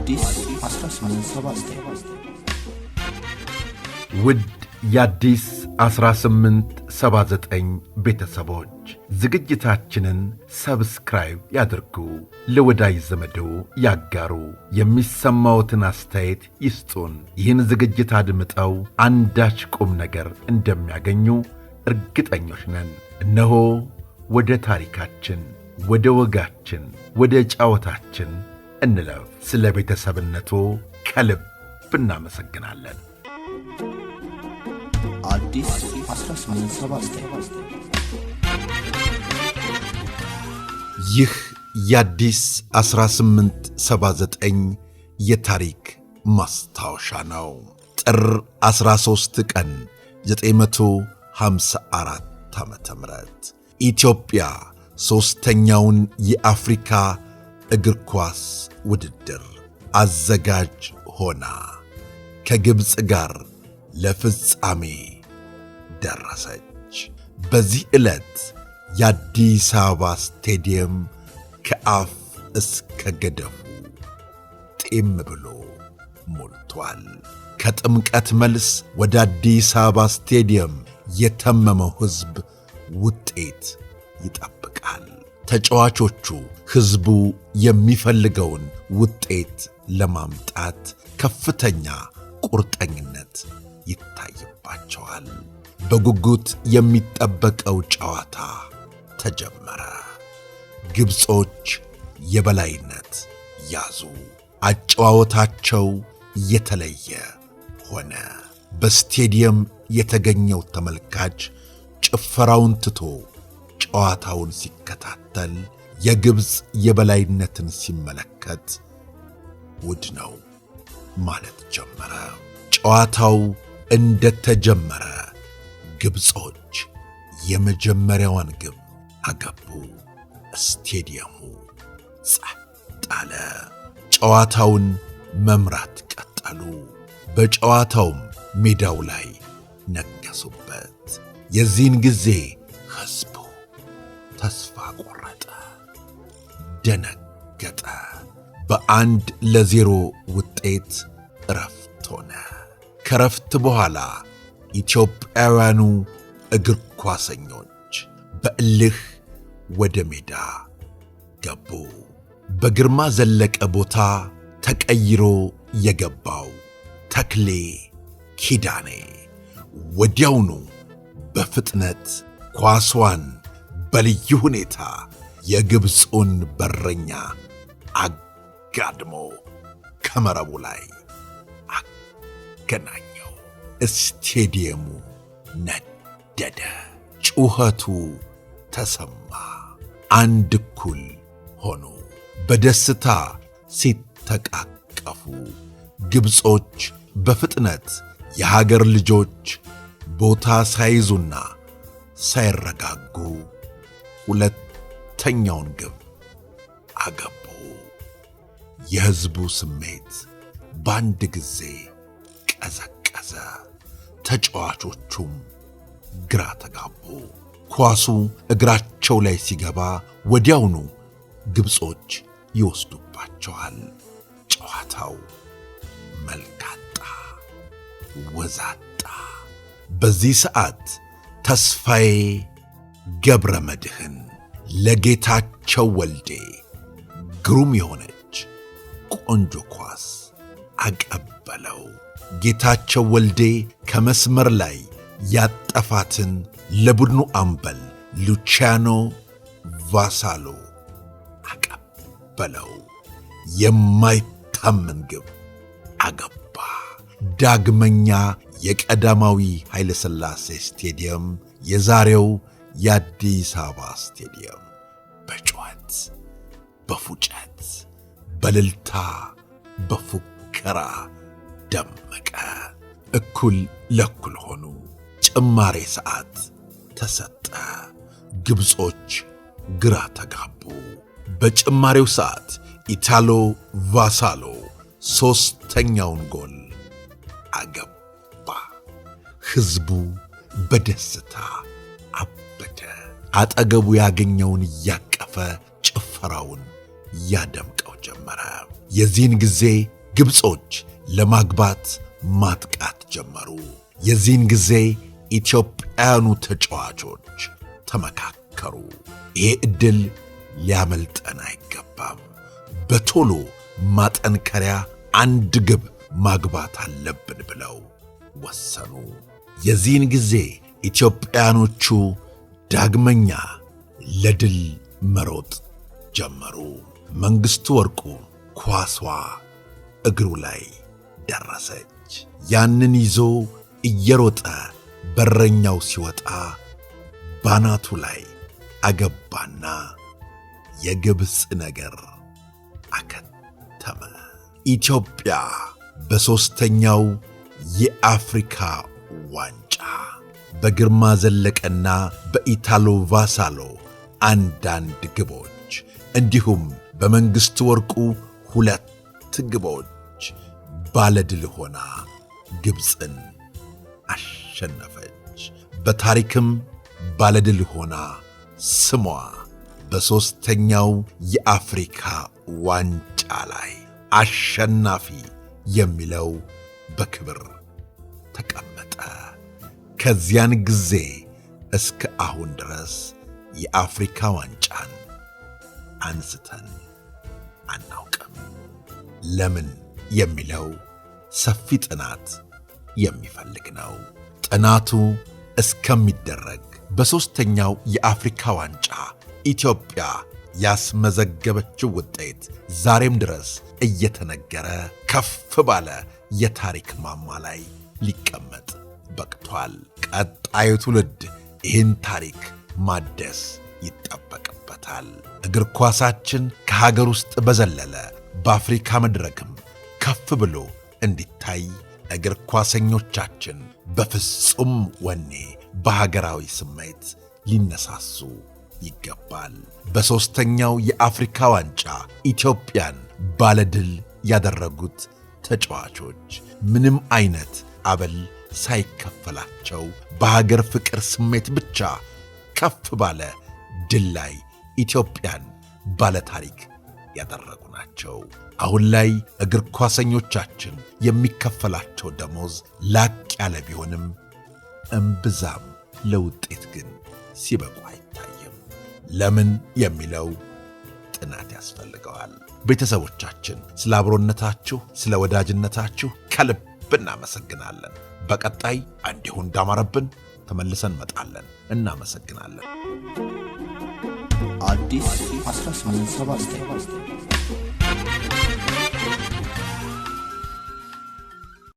አዲስ 1879 ውድ የአዲስ 1879 ቤተሰቦች ዝግጅታችንን ሰብስክራይብ ያድርጉ፣ ለወዳጅ ዘመዶ ያጋሩ፣ የሚሰማዎትን አስተያየት ይስጡን። ይህን ዝግጅት አድምጠው አንዳች ቁም ነገር እንደሚያገኙ እርግጠኞች ነን። እነሆ ወደ ታሪካችን፣ ወደ ወጋችን፣ ወደ ጫወታችን እንለፍ። ስለ ቤተሰብነቱ ከልብ እናመሰግናለን። አዲስ 1879 ይህ የአዲስ 1879 የታሪክ ማስታወሻ ነው። ጥር 13 ቀን 954 ዓመተ ምህረት ኢትዮጵያ ሦስተኛውን የአፍሪካ እግር ኳስ ውድድር አዘጋጅ ሆና ከግብፅ ጋር ለፍጻሜ ደረሰች። በዚህ ዕለት የአዲስ አበባ ስቴዲየም ከአፍ እስከ ገደፉ ጤም ብሎ ሞልቷል። ከጥምቀት መልስ ወደ አዲስ አበባ ስቴዲየም የተመመው ሕዝብ ውጤት ይጠብቃል። ተጫዋቾቹ ሕዝቡ የሚፈልገውን ውጤት ለማምጣት ከፍተኛ ቁርጠኝነት ይታይባቸዋል። በጉጉት የሚጠበቀው ጨዋታ ተጀመረ። ግብጾች የበላይነት ያዙ። አጨዋወታቸው የተለየ ሆነ። በስቴዲየም የተገኘው ተመልካች ጭፈራውን ትቶ ጨዋታውን ሲከታተል፣ የግብፅ የበላይነትን ሲመለከት ውድ ነው ማለት ጀመረ። ጨዋታው እንደተጀመረ ግብጾች የመጀመሪያዋን ግብ አገቡ። ስቴዲየሙ ጸጥ አለ። ጨዋታውን መምራት ቀጠሉ። በጨዋታውም ሜዳው ላይ ነገሱበት። የዚህን ጊዜ ሕዝቡ ተስፋ ቆረጠ፣ ደነገጠ። በ1-0 ውጤት እረፍት ሆነ። ከረፍት በኋላ ኢትዮጵያውያኑ እግር ኳሰኞች በእልህ ወደ ሜዳ ገቡ። በግርማ ዘለቀ ቦታ ተቀይሮ የገባው ተክሌ ኪዳኔ ወዲያውኑ በፍጥነት ኳሷን በልዩ ሁኔታ የግብፁን በረኛ አጋድሞ ከመረቡ ላይ አገናኘው። ስቴዲየሙ ነደደ። ጩኸቱ ተሰማ። አንድ እኩል ሆኑ። በደስታ ሲተቃቀፉ ግብጾች በፍጥነት የሀገር ልጆች ቦታ ሳይዙና ሳይረጋጉ ሁለተኛውን ግብ አገቡ። የሕዝቡ ስሜት በአንድ ጊዜ ቀዘቀዘ። ተጫዋቾቹም ግራ ተጋቡ። ኳሱ እግራቸው ላይ ሲገባ ወዲያውኑ ግብጾች ይወስዱባቸዋል። ጨዋታው መልካጣ ወዛጣ። በዚህ ሰዓት ተስፋዬ ገብረ መድኅን ለጌታቸው ወልዴ ግሩም የሆነች ቆንጆ ኳስ አቀበለው። ጌታቸው ወልዴ ከመስመር ላይ ያጠፋትን ለቡድኑ አምበል ሉቺያኖ ቫሳሎ አቀበለው። የማይታመን ግብ አገባ። ዳግመኛ የቀዳማዊ ኃይለ ሥላሴ ስቴዲየም የዛሬው የአዲስ አበባ ስቴዲየም በጩኸት፣ በፉጨት፣ በእልልታ፣ በፉከራ ደመቀ። እኩል ለእኩል ሆኑ። ጭማሬ ሰዓት ተሰጠ። ግብጾች ግራ ተጋቡ። በጭማሬው ሰዓት ኢታሎ ቫሳሎ ሦስተኛውን ጎል አገባ። ሕዝቡ በደስታ አበደ። አጠገቡ ያገኘውን እያቀፈ ጭፈራውን ያደምቀው ጀመረ። የዚህን ጊዜ ግብጾች ለማግባት ማጥቃት ጀመሩ። የዚህን ጊዜ ኢትዮጵያውያኑ ተጫዋቾች ተመካከሩ። ይሄ ዕድል ሊያመልጠን አይገባም፣ በቶሎ ማጠንከሪያ አንድ ግብ ማግባት አለብን ብለው ወሰኑ። የዚህን ጊዜ ኢትዮጵያኖቹ ዳግመኛ ለድል መሮጥ ጀመሩ። መንግሥቱ ወርቁ ኳሷ እግሩ ላይ ደረሰች። ያንን ይዞ እየሮጠ በረኛው ሲወጣ ባናቱ ላይ አገባና የግብፅ ነገር አከተመ። ኢትዮጵያ በሦስተኛው የአፍሪካ ዋንጫ በግርማ ዘለቀና በኢታሎ ቫሳሎ አንዳንድ ግቦች እንዲሁም በመንግሥቱ ወርቁ 2 ግቦች ባለድል ሆና ግብፅን አሸነፈች። በታሪክም ባለድል ሆና ስሟ በሦስተኛው የአፍሪካ ዋንጫ ላይ አሸናፊ የሚለው በክብር ተቀመጠ። ከዚያን ጊዜ እስከ አሁን ድረስ የአፍሪካ ዋንጫን አንስተን አናውቅም። ለምን የሚለው ሰፊ ጥናት የሚፈልግ ነው። ጥናቱ እስከሚደረግ በሦስተኛው የአፍሪካ ዋንጫ ኢትዮጵያ ያስመዘገበችው ውጤት ዛሬም ድረስ እየተነገረ ከፍ ባለ የታሪክ ማማ ላይ ሊቀመጥ በቅቷል። ቀጣዩ ትውልድ ይህን ታሪክ ማደስ ይጠበቅበታል። እግር ኳሳችን ከሀገር ውስጥ በዘለለ በአፍሪካ መድረክም ከፍ ብሎ እንዲታይ እግር ኳሰኞቻችን በፍጹም ወኔ በሀገራዊ ስሜት ሊነሳሱ ይገባል። በሦስተኛው የአፍሪካ ዋንጫ ኢትዮጵያን ባለድል ያደረጉት ተጫዋቾች ምንም አይነት አበል ሳይከፈላቸው በሀገር ፍቅር ስሜት ብቻ ከፍ ባለ ድል ላይ ኢትዮጵያን ባለታሪክ ያደረጉ ናቸው። አሁን ላይ እግር ኳሰኞቻችን የሚከፈላቸው ደሞዝ ላቅ ያለ ቢሆንም እምብዛም ለውጤት ግን ሲበቁ አይታይም። ለምን የሚለው ጥናት ያስፈልገዋል። ቤተሰቦቻችን ስለ አብሮነታችሁ፣ ስለ ወዳጅነታችሁ ከልብ እናመሰግናለን። በቀጣይ እንዲሁ እንዳማረብን ተመልሰን መጣለን። እናመሰግናለን። አዲስ 1879